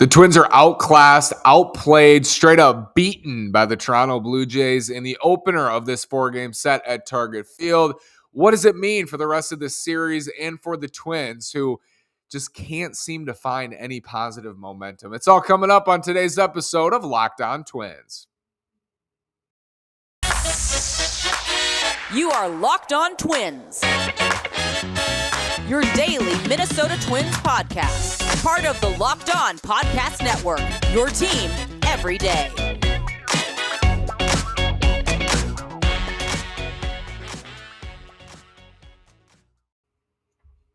The Twins are outclassed, outplayed, straight up beaten by the Toronto Blue Jays in the opener of this 4-game set at Target Field. What does it mean for the rest of this series and for the Twins, who just can't seem to find any positive momentum? It's all coming up on today's episode of Locked On Twins. You are Locked On Twins, your daily Minnesota Twins podcast. Part of the Locked On Podcast Network, your team every day.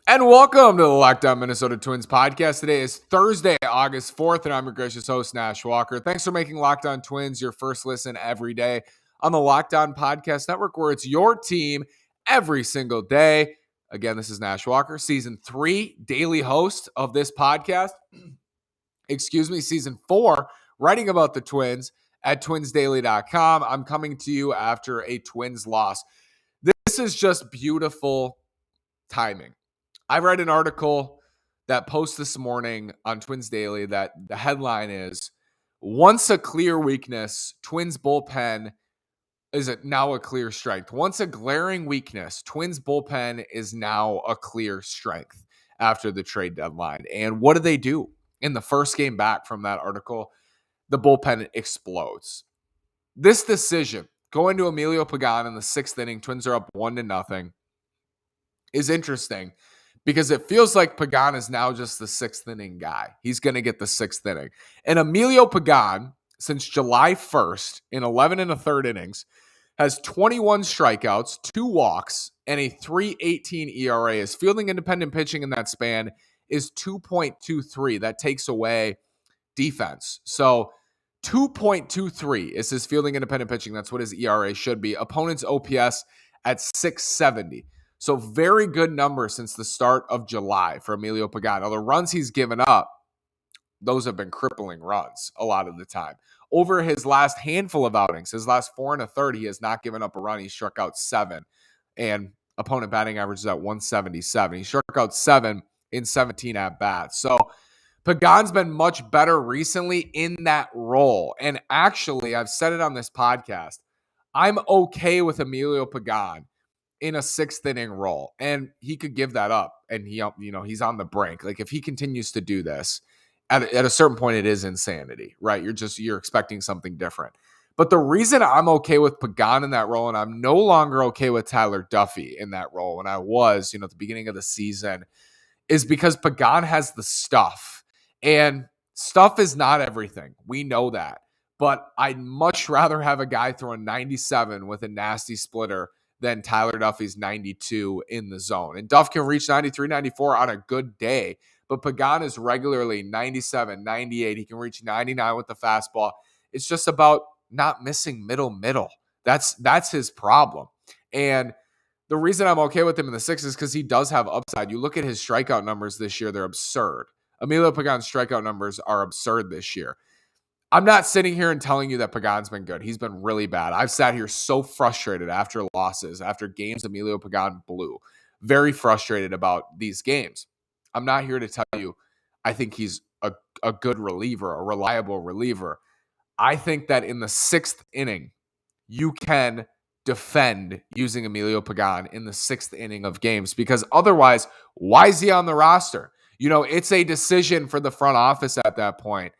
And welcome to the Locked On Minnesota Twins podcast. Today is Thursday, August 4th, and I'm your gracious host, Nash Walker. Thanks for making Locked On Twins your first listen every day on the Locked On Podcast Network, where it's your team every single day. Again, this is Nash Walker, Season 3 daily host of this podcast. Season 4, writing about the Twins at twinsdaily.com. I'm coming to you after a Twins loss. This is just beautiful timing. I read an article that posted this morning on Twins Daily that the headline is, "Once a clear weakness, Twins bullpen is now a clear strength." Once a glaring weakness, Twins bullpen is now a clear strength after the trade deadline. And what do they do? In the first game back from that article, the bullpen explodes. This decision, going to Emilio Pagán in the 6th inning, Twins are up 1-0, is interesting because it feels like Pagan is now just the 6th inning guy. He's going to get the 6th inning. And Emilio Pagán, since July 1st, in 11 1/3 innings, has 21 strikeouts, 2 walks, and a 3.18 ERA. His fielding independent pitching in that span is 2.23. That takes away defense. So 2.23 is his fielding independent pitching. That's what his ERA should be. Opponent's OPS at 670. So very good number since the start of July for Emilio Pagán. Now, the runs he's given up, those have been crippling runs a lot of the time. Over his last handful of outings, his last 4 1/3, he has not given up a run. He struck out 7, and opponent batting average is at 177. He struck out 7 in 17 at-bats. So Pagan's been much better recently in that role. And actually, I've said it on this podcast, I'm okay with Emilio Pagán in a 6th inning role. And he could give that up, and he's on the brink. Like, if he continues to do this, at a certain point, it is insanity, right? You're expecting something different. But the reason I'm okay with Pagan in that role, and I'm no longer okay with Tyler Duffy in that role when I was, at the beginning of the season, is because Pagan has the stuff. And stuff is not everything. We know that. But I'd much rather have a guy throwing 97 with a nasty splitter than Tyler Duffy's 92 in the zone. And Duff can reach 93, 94 on a good day. But Pagan is regularly 97, 98. He can reach 99 with the fastball. It's just about not missing middle. That's his problem. And the reason I'm okay with him in the 6 is because he does have upside. You look at his strikeout numbers this year, they're absurd. Emilio Pagan's strikeout numbers are absurd this year. I'm not sitting here and telling you that Pagan's been good. He's been really bad. I've sat here so frustrated after losses, after games Emilio Pagan blew. Very frustrated about these games. I'm not here to tell you I think he's a good reliever, a reliable reliever. I think that in the 6th inning, you can defend using Emilio Pagán in the 6th inning of games, because otherwise, why is he on the roster? It's a decision for the front office at that point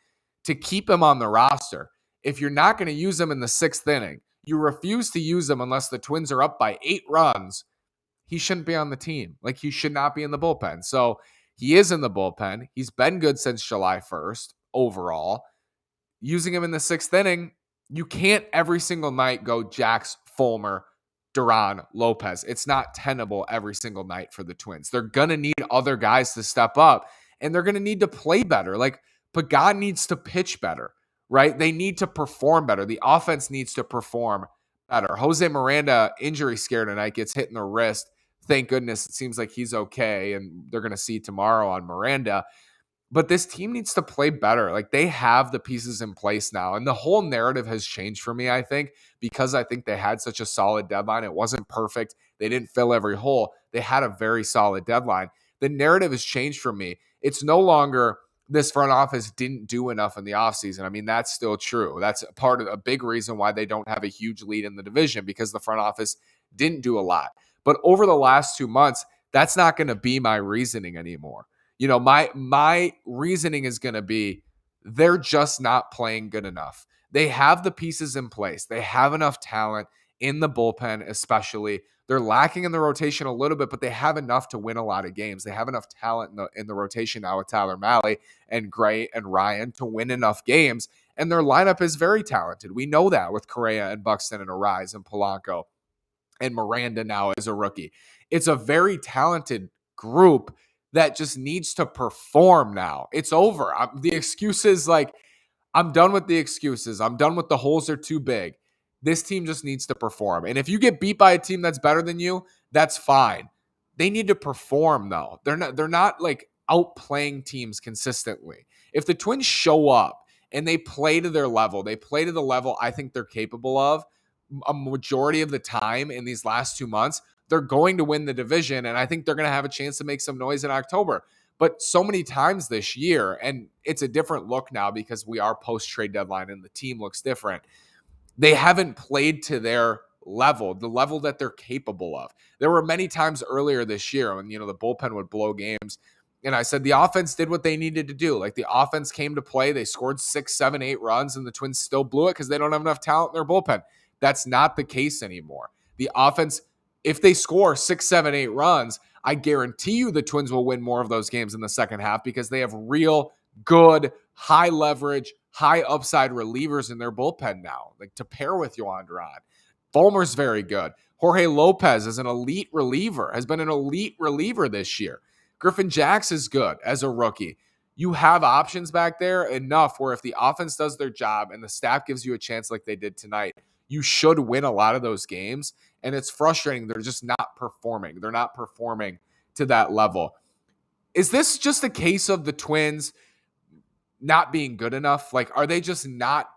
to keep him on the roster. If you're not going to use him in the 6th inning, you refuse to use him unless the Twins are up by 8 runs, he shouldn't be on the team. Like, he should not be in the bullpen. So he is in the bullpen. He's been good since July 1st overall. Using him in the 6th inning, you can't every single night go Jax, Fulmer, Duran, Lopez. It's not tenable every single night for the Twins. They're going to need other guys to step up, and they're going to need to play better. Like, Pagan needs to pitch better, right? They need to perform better. The offense needs to perform better. Jose Miranda, injury scare tonight, gets hit in the wrist. Thank goodness it seems like he's okay, and they're going to see tomorrow on Miranda. But this team needs to play better. Like, they have the pieces in place now. And the whole narrative has changed for me, I think, because I think they had such a solid deadline. It wasn't perfect. They didn't fill every hole. They had a very solid deadline. The narrative has changed for me. It's no longer, this front office didn't do enough in the offseason. I mean, that's still true. That's part of a big reason why they don't have a huge lead in the division, because the front office didn't do a lot. But over the last 2 months, that's not going to be my reasoning anymore. My reasoning is going to be they're just not playing good enough. They have the pieces in place. They have enough talent in the bullpen, especially. They're lacking in the rotation a little bit, but they have enough to win a lot of games. They have enough talent in the rotation now with Tyler Mahle and Gray and Ryan to win enough games. And their lineup is very talented. We know that with Correa and Buxton and Arise and Polanco and Miranda now as a rookie. It's a very talented group that just needs to perform now. It's over. The excuses, I'm done with the excuses. I'm done with the holes are too big. This team just needs to perform. And if you get beat by a team that's better than you, that's fine. They need to perform though. They're not like outplaying teams consistently. If the Twins show up and they play to their level, they play to the level I think they're capable of a majority of the time in these last 2 months, they're going to win the division. And I think they're going to have a chance to make some noise in October. But so many times this year, and it's a different look now because we are post-trade deadline and the team looks different, they haven't played to their level, the level that they're capable of. There were many times earlier this year when, the bullpen would blow games. And I said the offense did what they needed to do. Like the offense came to play. They scored 6, 7, 8 runs, and the Twins still blew it because they don't have enough talent in their bullpen. That's not the case anymore. The offense, if they score 6, 7, 8 runs, I guarantee you the Twins will win more of those games in the second half because they have real good, high leverage, high upside relievers in their bullpen now, like to pair with Yohan Duran. Fulmer's very good. Jorge Lopez is an elite reliever, has been an elite reliever this year. Griffin Jax is good as a rookie. You have options back there enough where if the offense does their job and the staff gives you a chance like they did tonight, you should win a lot of those games. And it's frustrating. They're just not performing. They're not performing to that level. Is this just a case of the Twins not being good enough? Like, are they just not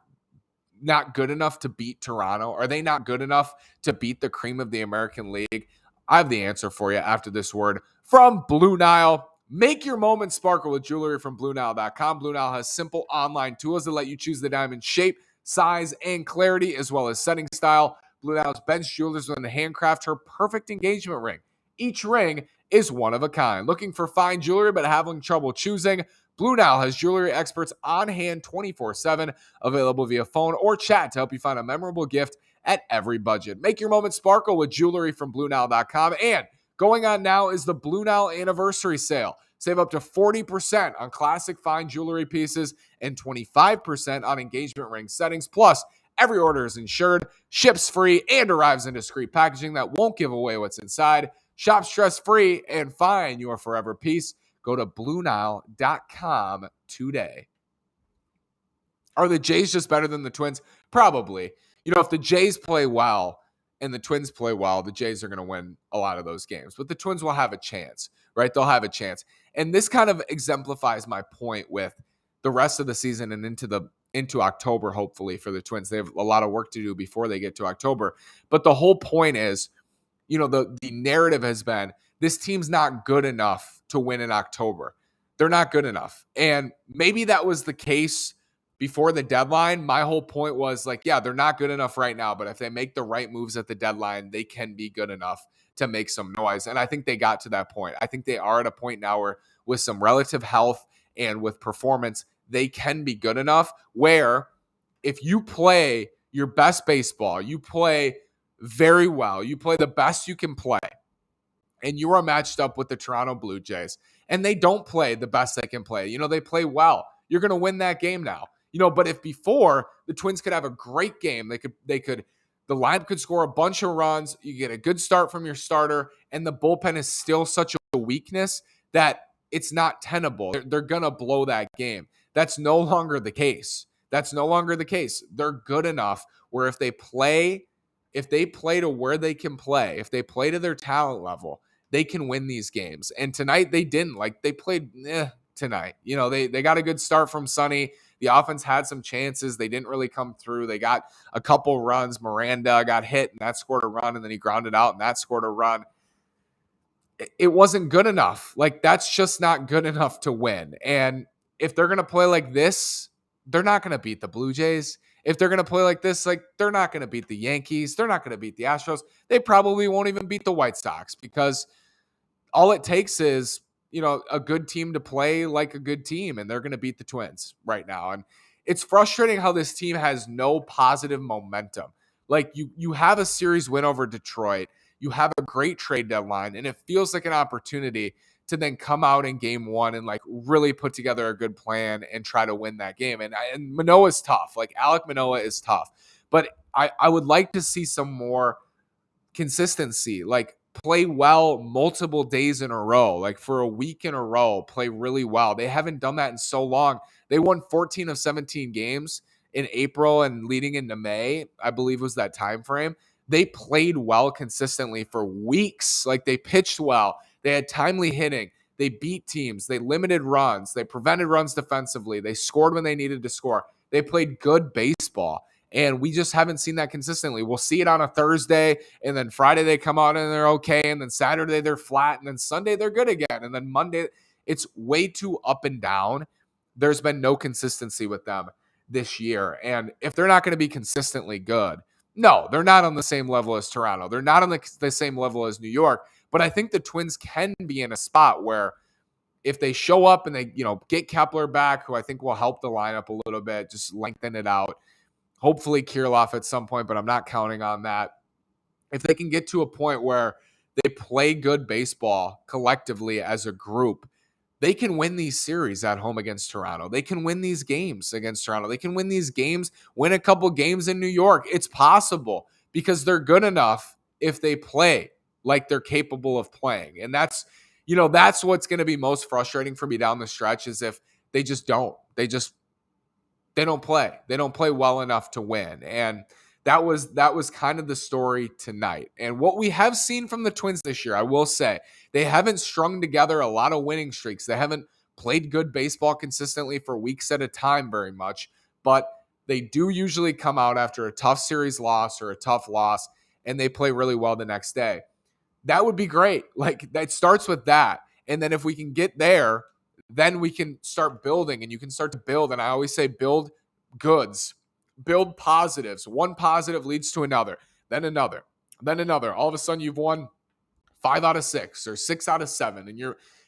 good enough to beat Toronto? Are they not good enough to beat the cream of the American League? I have the answer for you after this word from Blue Nile. Make your moment sparkle with jewelry from BlueNile.com. Blue Nile has simple online tools that let you choose the diamond shape, size, and clarity, as well as setting style. Blue Nile's bench jewelers will handcraft her perfect engagement ring. Each ring is one of a kind. Looking for fine jewelry but having trouble choosing? Blue Nile has jewelry experts on hand 24/7, available via phone or chat to help you find a memorable gift at every budget. Make your moment sparkle with jewelry from BlueNile.com. And going on now is the Blue Nile anniversary sale. Save up to 40% on classic fine jewelry pieces and 25% on engagement ring settings. Plus, every order is insured, ships free, and arrives in discreet packaging that won't give away what's inside. Shop stress-free and find your forever piece. Go to BlueNile.com today. Are the Jays just better than the Twins? Probably. If the Jays play well and the Twins play well, the Jays are going to win a lot of those games. But the Twins will have a chance, right? They'll have a chance. And this kind of exemplifies my point with the rest of the season and into October, hopefully, for the Twins. They have a lot of work to do before they get to October. But the whole point is, the narrative has been this team's not good enough to win in October. They're not good enough. And maybe that was the case before the deadline. My whole point was they're not good enough right now, but if they make the right moves at the deadline, they can be good enough to make some noise. And I think they got to that point. I think they are at a point now where with some relative health and with performance, they can be good enough where if you play your best baseball, you play very well, you play the best you can play, and you are matched up with the Toronto Blue Jays, and they don't play the best they can play. They play well. You're going to win that game now. But if before the Twins could have a great game, the lineup could score a bunch of runs, you get a good start from your starter, and the bullpen is still such a weakness that it's not tenable. They're going to blow that game. That's no longer the case. They're good enough where if they play to where they can play, if they play to their talent level, they can win these games. And tonight they didn't. They played tonight. They got a good start from Sonny. The offense had some chances. They didn't really come through. They got a couple runs. Miranda got hit, and that scored a run, and then he grounded out, and that scored a run. It wasn't good enough. That's just not good enough to win. And if they're going to play like this, they're not going to beat the Blue Jays. If they're going to play like this, like they're not going to beat the Yankees. They're not going to beat the Astros. They probably won't even beat the White Sox because all it takes is, a good team to play like a good team, and they're going to beat the Twins right now. And it's frustrating how this team has no positive momentum. Like you have a series win over Detroit. You have a great trade deadline, and it feels like an opportunity to then come out in game one and like really put together a good plan and try to win that game. And Manoah's tough. Like Alek Manoah is tough. But I would like to see some more consistency, like play well multiple days in a row, like for a week in a row, play really well. They haven't done that in so long. They won 14 of 17 games in April and leading into May, I believe was that time frame. They played well consistently for weeks. Like they pitched well. They had timely hitting. They beat teams. They limited runs. They prevented runs defensively. They scored when they needed to score. They played good baseball. And we just haven't seen that consistently. We'll see it on a Thursday, and then Friday they come out and they're okay, and then Saturday they're flat, and then Sunday they're good again, and then Monday it's way too up and down. There's been no consistency with them this year. And if they're not going to be consistently good, no, they're not on the same level as Toronto. They're not on the same level as New York. But I think the Twins can be in a spot where if they show up and they, get Kepler back, who I think will help the lineup a little bit, just lengthen it out. Hopefully Kirilloff at some point, but I'm not counting on that. If they can get to a point where they play good baseball collectively as a group, they can win these series at home against Toronto. They can win these games against Toronto. They can win these games, win a couple games in New York. It's possible because they're good enough if they play like they're capable of playing. And that's what's going to be most frustrating for me down the stretch is if they just don't. They don't play. They don't play well enough to win. And that was kind of the story tonight. And what we have seen from the Twins this year, I will say, they haven't strung together a lot of winning streaks. They haven't played good baseball consistently for weeks at a time very much, but they do usually come out after a tough series loss or a tough loss, and they play really well the next day. That would be great. Like, that starts with that. And then if we can get there, then we can start building, and you can start to build. And I always say build goods, build positives. One positive leads to another, then another, then another. All of a sudden you've won 5 out of 6 or 6 out of 7,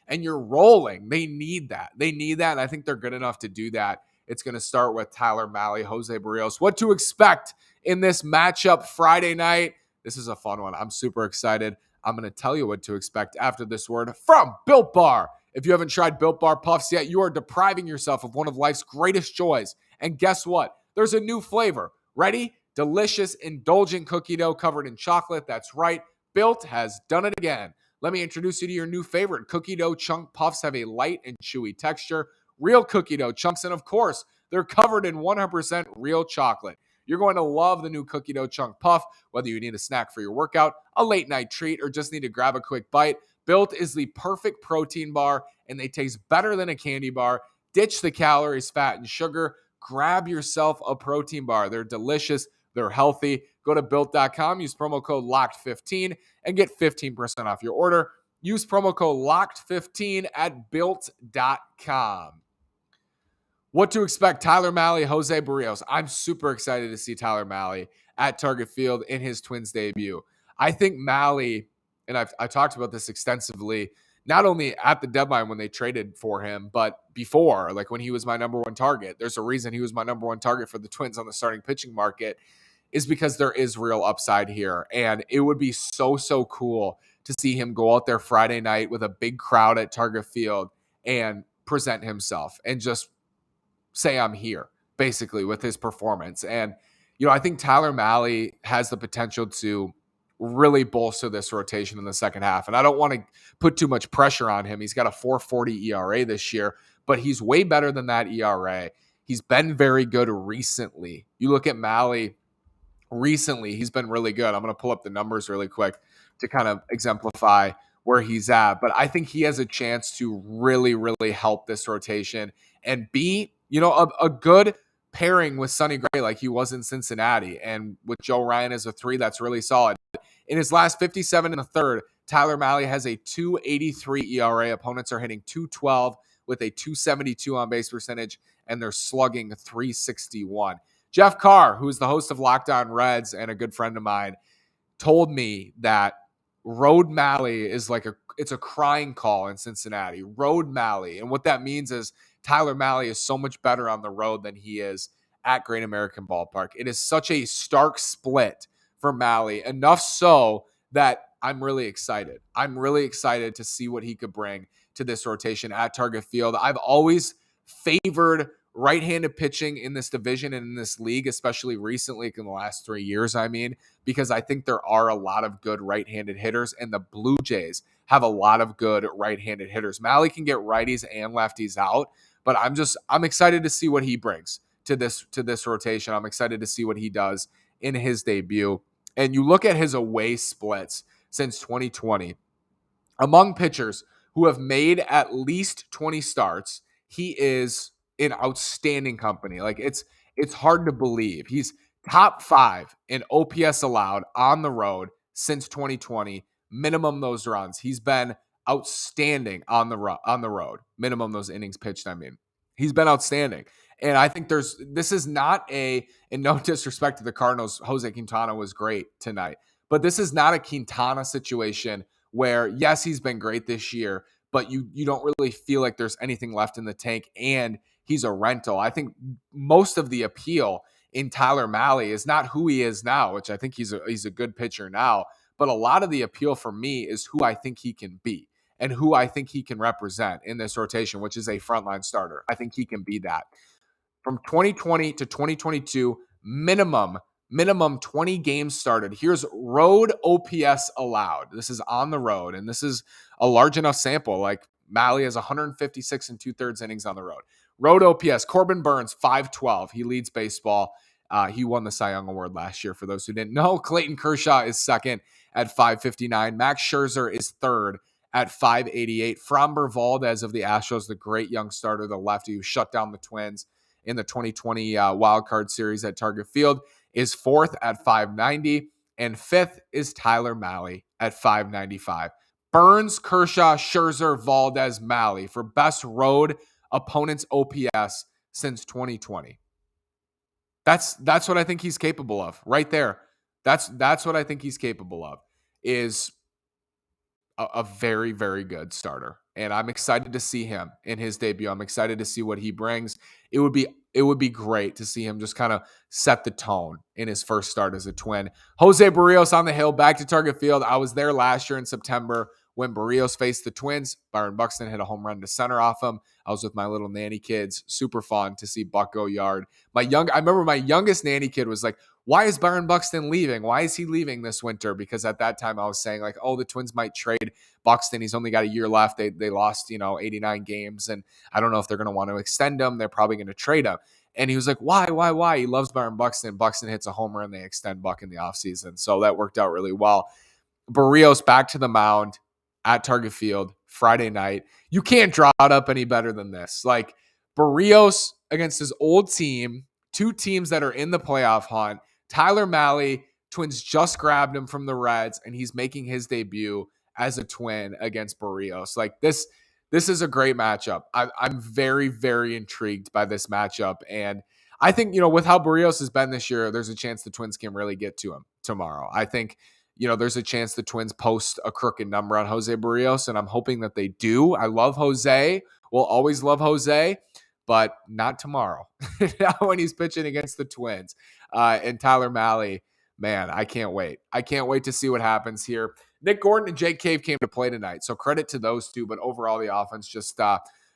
and you're rolling. They need that. And I think they're good enough to do that. It's going to start with Tyler Mahle, Jose Barrios. What to expect in this matchup Friday night? This is a fun one. I'm super excited. I'm going to tell you what to expect after this word from Built Bar. If you haven't tried Built Bar Puffs yet, you are depriving yourself of one of life's greatest joys. And guess what? There's a new flavor. Ready? Delicious, indulgent cookie dough covered in chocolate. That's right. Built has done it again. Let me introduce you to your new favorite. Cookie dough chunk puffs have a light and chewy texture. Real cookie dough chunks. And of course, they're covered in 100% real chocolate. You're going to love the new cookie dough chunk puff, whether you need a snack for your workout, a late night treat, or just need to grab a quick bite. Built is the perfect protein bar, and they taste better than a candy bar. Ditch the calories, fat, and sugar. Grab yourself a protein bar. They're delicious. They're healthy. Go to Built.com, use promo code LOCKED15, and get 15% off your order. Use promo code LOCKED15 at Built.com. What to expect? Tyler Mahle, Jose Barrios. I'm super excited to see Tyler Mahle at Target Field in his Twins debut. I think Mahle, and I've talked about this extensively, not only at the deadline when they traded for him, but before, like when he was my number one target. There's a reason he was my number one target for the Twins on the starting pitching market, is because there is real upside here. And it would be so cool to see him go out there Friday night with a big crowd at Target Field and present himself and just say I'm here, basically, with his performance. And, I think Tyler Mahle has the potential to really bolster this rotation in the second half. And I don't want to put too much pressure on him. He's got a 4.40 ERA this year, but he's way better than that ERA. He's been very good recently. You look at Mahle recently, he's been really good. I'm going to pull up the numbers really quick to kind of exemplify where he's at. But I think he has a chance to really, really help this rotation and be, a good pairing with Sonny Gray like he was in Cincinnati. And with Joe Ryan as a 3, that's really solid. In his last 57 and a third, Tyler Mahle has a 2.83 ERA. Opponents are hitting 2.12 with a 272 on base percentage, and they're slugging 361. Jeff Carr, who is the host of Locked On Reds and a good friend of mine, told me that Road Mally is it's a crying call in Cincinnati. Road Mally. And what that means is Tyler Malley is so much better on the road than he is at Great American Ballpark. It is such a stark split for Malley, enough so that I'm really excited. I'm really excited to see what he could bring to this rotation at Target Field. I've always favored right-handed pitching in this division and in this league, especially recently in the last 3 years, because I think there are a lot of good right-handed hitters, and the Blue Jays have a lot of good right-handed hitters. Malley can get righties and lefties out, but I'm excited to see what he brings to this rotation. I'm excited to see what he does in his debut. And you look at his away splits since 2020. Among pitchers who have made at least 20 starts, he is in outstanding company. Like it's hard to believe. He's top 5 in OPS allowed on the road since 2020. Minimum those runs. He's been outstanding on the road. Minimum those innings pitched, He's been outstanding. And I think this is not in no disrespect to the Cardinals, Jose Quintana was great tonight, but this is not a Quintana situation where, yes, he's been great this year, but you don't really feel like there's anything left in the tank, and he's a rental. I think most of the appeal in Tyler Malley is not who he is now, which I think he's a good pitcher now, but a lot of the appeal for me is who I think he can be and who I think he can represent in this rotation, which is a frontline starter. I think he can be that. From 2020 to 2022, minimum 20 games started. Here's road OPS allowed. This is on the road, and this is a large enough sample. Like Malley has 156 and 2/3 innings on the road. Road OPS, Corbin Burns, 512. He leads baseball. He won the Cy Young Award last year, for those who didn't know. Clayton Kershaw is second at 559. Max Scherzer is third at 588. Framber Valdez of the Astros, the great young starter, the lefty who shut down the Twins in the 2020 Wild Card Series at Target Field, is fourth at 590. And fifth is Tyler Malley at 595. Burns, Kershaw, Scherzer, Valdez, Malley for best road opponent's OPS since 2020. That's what I think he's capable of right there. That's what I think he's capable of, is a very, very good starter. And I'm excited to see him in his debut. I'm excited to see what he brings. It would be great to see him just kind of set the tone in his first start as a Twin. Jose Barrios on the hill, back to Target Field. I was there last year in September when Barrios faced the Twins. Byron Buxton hit a home run to center off him. I was with my little nanny kids. Super fun to see Buck go yard. I remember my youngest nanny kid was like, why is Byron Buxton leaving? Why is he leaving this winter? Because at that time I was saying like, oh, the Twins might trade Buxton. He's only got a year left. They lost, 89 games, and I don't know if they're going to want to extend him. They're probably going to trade him. And he was like, why? He loves Byron Buxton. Buxton hits a homer and they extend Buck in the offseason. So that worked out really well. Barrios back to the mound at Target Field Friday night. You can't draw it up any better than this. Like Barrios against his old team, two teams that are in the playoff hunt. Tyler Malley, Twins just grabbed him from the Reds, and he's making his debut as a Twin against Barrios. Like this is a great matchup. I'm very, very intrigued by this matchup. And I think, with how Barrios has been this year, there's a chance the Twins can really get to him tomorrow. I think, there's a chance the Twins post a crooked number on Jose Barrios, and I'm hoping that they do. I love Jose. We'll always love Jose, but not tomorrow. Not when he's pitching against the Twins. And Tyler Malley, man, I can't wait. I can't wait to see what happens here. Nick Gordon and Jake Cave came to play tonight, so credit to those two, but overall the offense just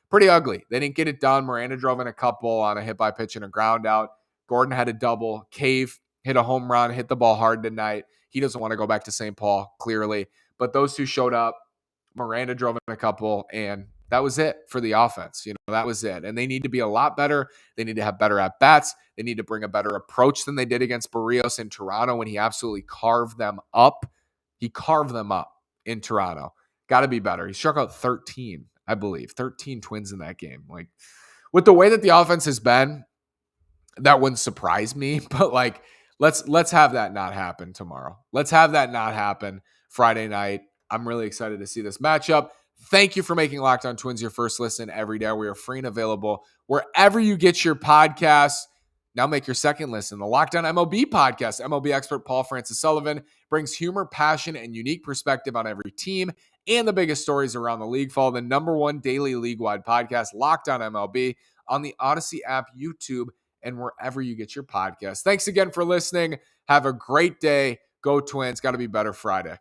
pretty ugly. They didn't get it done. Miranda drove in a couple on a hit by pitch and a ground out. Gordon had a double. Cave hit a home run, hit the ball hard tonight. He doesn't want to go back to St. Paul, clearly. But those two showed up. Miranda drove in a couple, and that was it for the offense. That was it. And they need to be a lot better. They need to have better at-bats. They need to bring a better approach than they did against Barrios in Toronto when he absolutely carved them up. He carved them up in Toronto. Got to be better. He struck out 13, I believe. 13 Twins in that game. Like, with the way that the offense has been, that wouldn't surprise me. But, like, let's have that not happen tomorrow. Let's have that not happen Friday night. I'm really excited to see this matchup. Thank you for making Locked On Twins your first listen every day. We are free and available wherever you get your podcasts. Now make your second listen. The Locked On MLB podcast. MLB expert Paul Francis Sullivan brings humor, passion, and unique perspective on every team and the biggest stories around the league. Follow the #1 daily league-wide podcast, Locked On MLB, on the Odyssey app, YouTube, and wherever you get your podcasts. Thanks again for listening. Have a great day. Go Twins. Got to be better Friday.